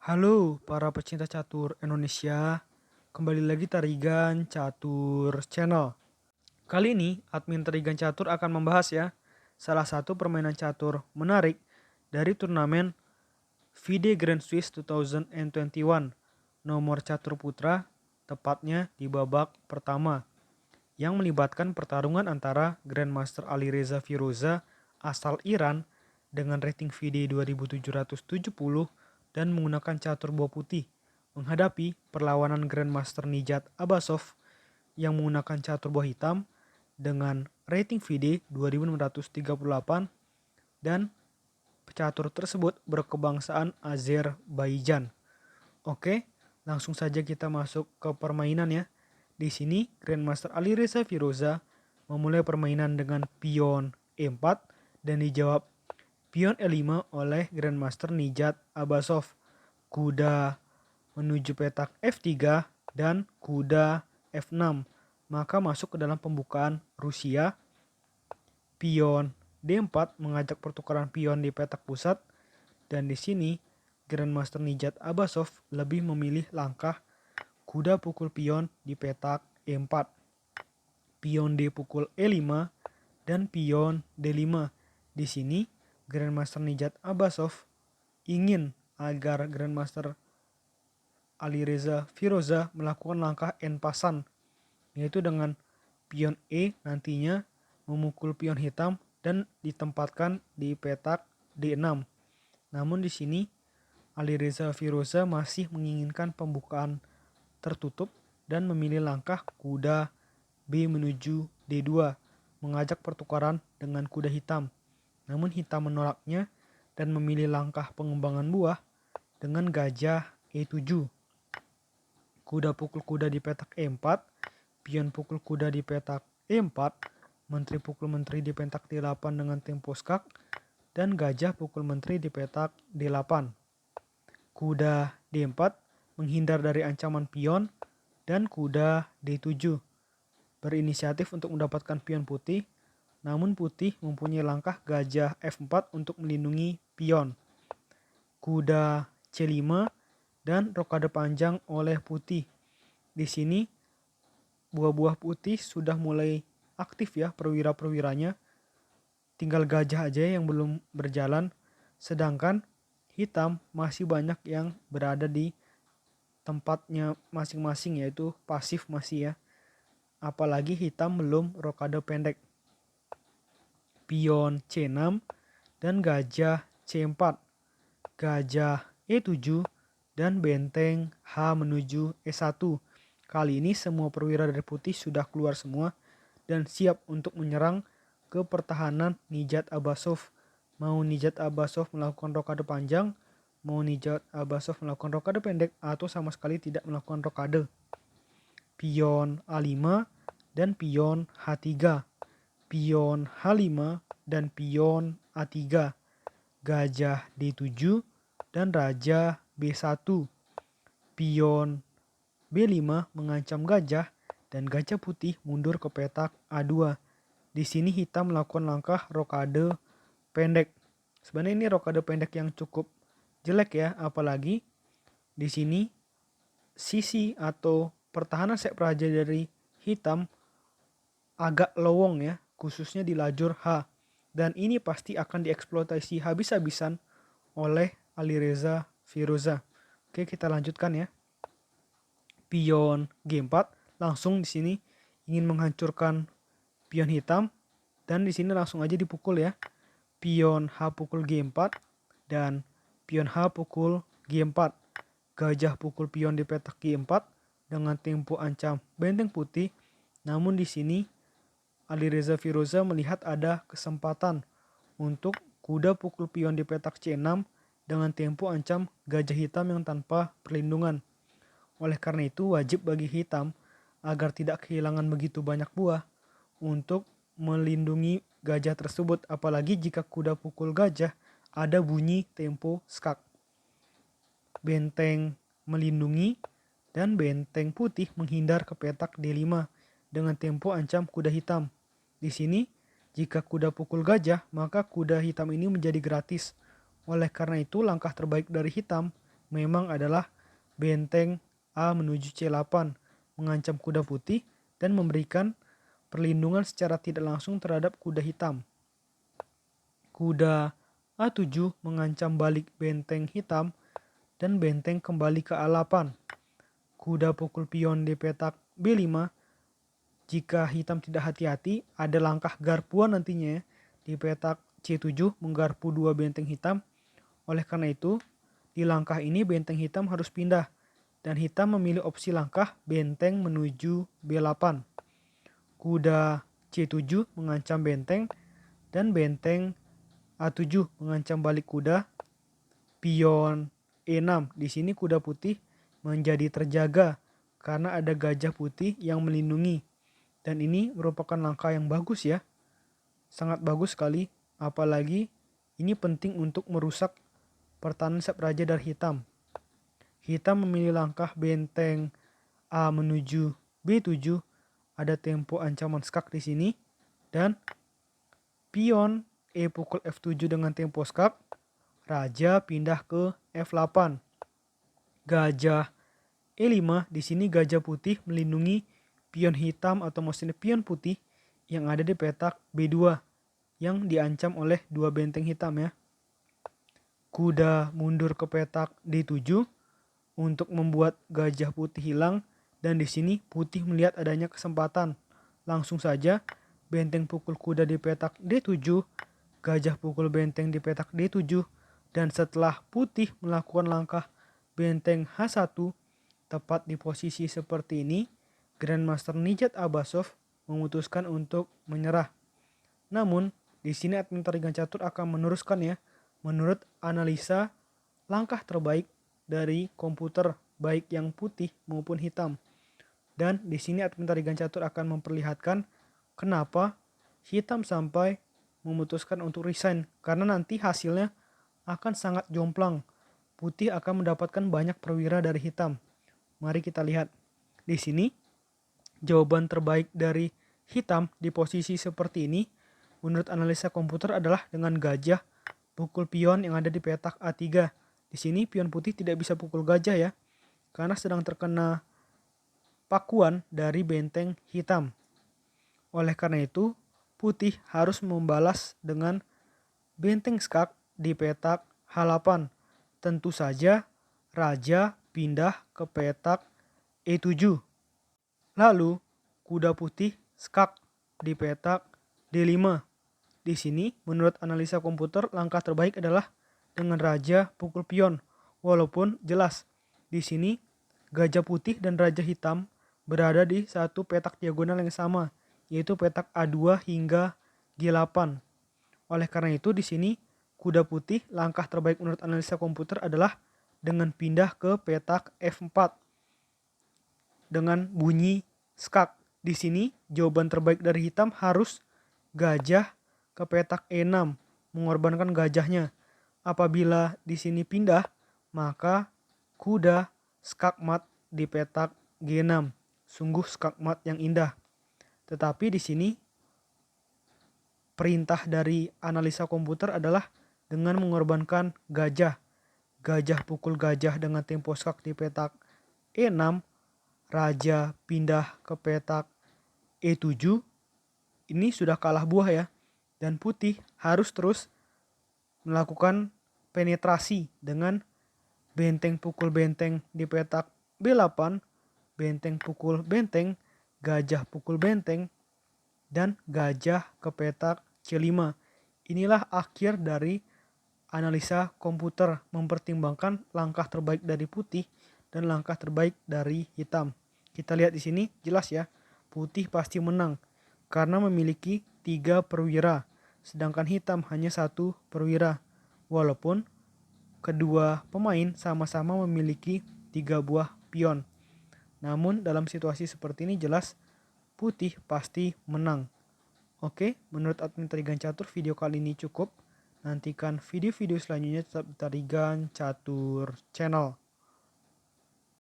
Halo para pecinta catur Indonesia, kembali lagi Tarigan Catur Channel. Kali ini admin Tarigan Catur akan membahas salah satu permainan catur menarik dari turnamen FIDE Grand Swiss 2021 nomor catur putra, tepatnya di babak pertama, yang melibatkan pertarungan antara Grandmaster Alireza Firoza asal Iran dengan rating FIDE 2770 dan menggunakan catur buah putih menghadapi perlawanan Grandmaster Nijat Abbasov yang menggunakan catur buah hitam dengan rating FIDE 2638 dan catur tersebut berkebangsaan Azerbaijan. Oke, langsung saja kita masuk ke permainan ya. Di sini Grandmaster Alireza Firoza memulai permainan dengan pion E4 dan dijawab pion E5 oleh Grandmaster Nijat Abbasov. Kuda menuju petak F3 dan kuda F6. Maka masuk ke dalam pembukaan Rusia. Pion D4 mengajak pertukaran pion di petak pusat, dan di sini Grandmaster Nijat Abbasov lebih memilih langkah kuda pukul pion di petak E4, pion D pukul E5, dan pion D5. Di sini Grandmaster Nijat Abbasov ingin agar Grandmaster Alireza Firoza melakukan langkah en-pasan, yaitu dengan pion E nantinya memukul pion hitam dan ditempatkan di petak D6. Namun di sini Alireza Firoza masih menginginkan pembukaan tertutup dan memilih langkah kuda B menuju D2, mengajak pertukaran dengan kuda hitam. Namun hitam menolaknya dan memilih langkah pengembangan buah dengan gajah E7. Kuda pukul kuda di petak E4, pion pukul kuda di petak E4, menteri pukul menteri di petak D8 dengan tempo skak, dan gajah pukul menteri di petak D8. Kuda D4 menghindar dari ancaman pion, dan kuda D7 berinisiatif untuk mendapatkan pion putih, namun putih mempunyai langkah gajah F4 untuk melindungi pion. Kuda C5 dan rokade panjang oleh putih. Di sini buah-buah putih sudah mulai aktif ya perwira-perwiranya. Tinggal gajah aja yang belum berjalan, sedangkan hitam masih banyak yang berada di tempatnya masing-masing, yaitu pasif masih ya. Apalagi hitam belum rokade pendek. Pion C6 dan gajah C4, gajah E7, dan benteng H menuju E1. Kali ini semua perwira dari putih sudah keluar semua dan siap untuk menyerang ke pertahanan Nijat Abbasov. Mau Nijat Abbasov melakukan rokade panjang, mau Nijat Abbasov melakukan rokade pendek, atau sama sekali tidak melakukan rokade. Pion A5 dan pion H3, pion H5 dan pion A3, gajah D7 dan raja B1. Pion B5 mengancam gajah dan gajah putih mundur ke petak A2. Di sini hitam melakukan langkah rokade pendek. Sebenarnya ini rokade pendek yang cukup jelek ya, apalagi di sini sisi atau pertahanan set praja dari hitam agak lowong ya, khususnya di lajur H. Dan ini pasti akan dieksploitasi habis-habisan oleh Alireza Firoza. Oke, kita lanjutkan ya. Pion G4 langsung di sini ingin menghancurkan pion hitam, dan di sini langsung aja dipukul ya. Pion H pukul G4 dan pion H pukul G4. Gajah pukul pion di petak G4 dengan tempo ancam benteng putih. Namun di sini Alireza Firoza melihat ada kesempatan untuk kuda pukul pion di petak C6 dengan tempo ancam gajah hitam yang tanpa perlindungan. Oleh karena itu wajib bagi hitam agar tidak kehilangan begitu banyak buah untuk melindungi gajah tersebut, apalagi jika kuda pukul gajah ada bunyi tempo skak. Benteng melindungi dan benteng putih menghindar ke petak D5 dengan tempo ancam kuda hitam. Di sini jika kuda pukul gajah, maka kuda hitam ini menjadi gratis. Oleh karena itu langkah terbaik dari hitam memang adalah benteng A menuju C8 mengancam kuda putih dan memberikan perlindungan secara tidak langsung terhadap kuda hitam. Kuda A7 mengancam balik benteng hitam dan benteng kembali ke A8. Kuda pukul pion di petak B5. Jika hitam tidak hati-hati, ada langkah garpuan nantinya di petak C7 menggarpu dua benteng hitam. Oleh karena itu, di langkah ini benteng hitam harus pindah dan hitam memilih opsi langkah benteng menuju B8. Kuda C7 mengancam benteng dan benteng A7 mengancam balik kuda. Pion E6. Di sini kuda putih menjadi terjaga karena ada gajah putih yang melindungi. Dan ini merupakan langkah yang bagus ya. Sangat bagus sekali. Apalagi ini penting untuk merusak pertahanan sayap raja dari hitam. Hitam memilih langkah benteng A menuju B7. Ada tempo ancaman skak di sini. Dan pion E pukul F7 dengan tempo skak. Raja pindah ke F8. Gajah E5. Di sini gajah putih melindungi pion hitam atau maksudnya pion putih yang ada di petak B2 yang diancam oleh dua benteng hitam ya. Kuda mundur ke petak D7 untuk membuat gajah putih hilang dan di sini putih melihat adanya kesempatan. Langsung saja benteng pukul kuda di petak D7, gajah pukul benteng di petak D7 dan setelah putih melakukan langkah benteng H1 tepat di posisi seperti ini, Grandmaster Nijat Abbasov memutuskan untuk menyerah. Namun, di sini admin Tarigan Catur akan meneruskan ya, menurut analisa langkah terbaik dari komputer baik yang putih maupun hitam. Dan di sini admin Tarigan Catur akan memperlihatkan kenapa hitam sampai memutuskan untuk resign karena nanti hasilnya akan sangat jomplang. Putih akan mendapatkan banyak perwira dari hitam. Mari kita lihat. Di sini jawaban terbaik dari hitam di posisi seperti ini menurut analisa komputer adalah dengan gajah pukul pion yang ada di petak A3. Di sini pion putih tidak bisa pukul gajah ya, karena sedang terkena pakuan dari benteng hitam. Oleh karena itu, putih harus membalas dengan benteng skak di petak H8. Tentu saja raja pindah ke petak E7. Lalu kuda putih skak di petak D5. Di sini menurut analisa komputer langkah terbaik adalah dengan raja pukul pion. Walaupun jelas di sini gajah putih dan raja hitam berada di satu petak diagonal yang sama, yaitu petak A2 hingga G8. Oleh karena itu di sini kuda putih langkah terbaik menurut analisa komputer adalah dengan pindah ke petak F4 dengan bunyi skak. Di sini jawaban terbaik dari hitam harus gajah ke petak E6, mengorbankan gajahnya. Apabila di sini pindah, maka kuda skakmat di petak G6. Sungguh skakmat yang indah. Tetapi di sini perintah dari analisa komputer adalah dengan mengorbankan gajah. Gajah pukul gajah dengan tempo skak di petak E6. Raja pindah ke petak E7. Ini sudah kalah buah ya. Dan putih harus terus melakukan penetrasi dengan benteng pukul benteng di petak B8, benteng pukul benteng, gajah pukul benteng, dan gajah ke petak C5. Inilah akhir dari analisa komputer mempertimbangkan langkah terbaik dari putih dan langkah terbaik dari hitam. Kita lihat di sini jelas ya, putih pasti menang karena memiliki 3 perwira, sedangkan hitam hanya 1 perwira. Walaupun kedua pemain sama-sama memiliki 3 buah pion. Namun dalam situasi seperti ini jelas putih pasti menang. Oke, menurut admin Tarigan Catur video kali ini cukup. Nantikan video-video selanjutnya tetap di Tarigan Catur Channel.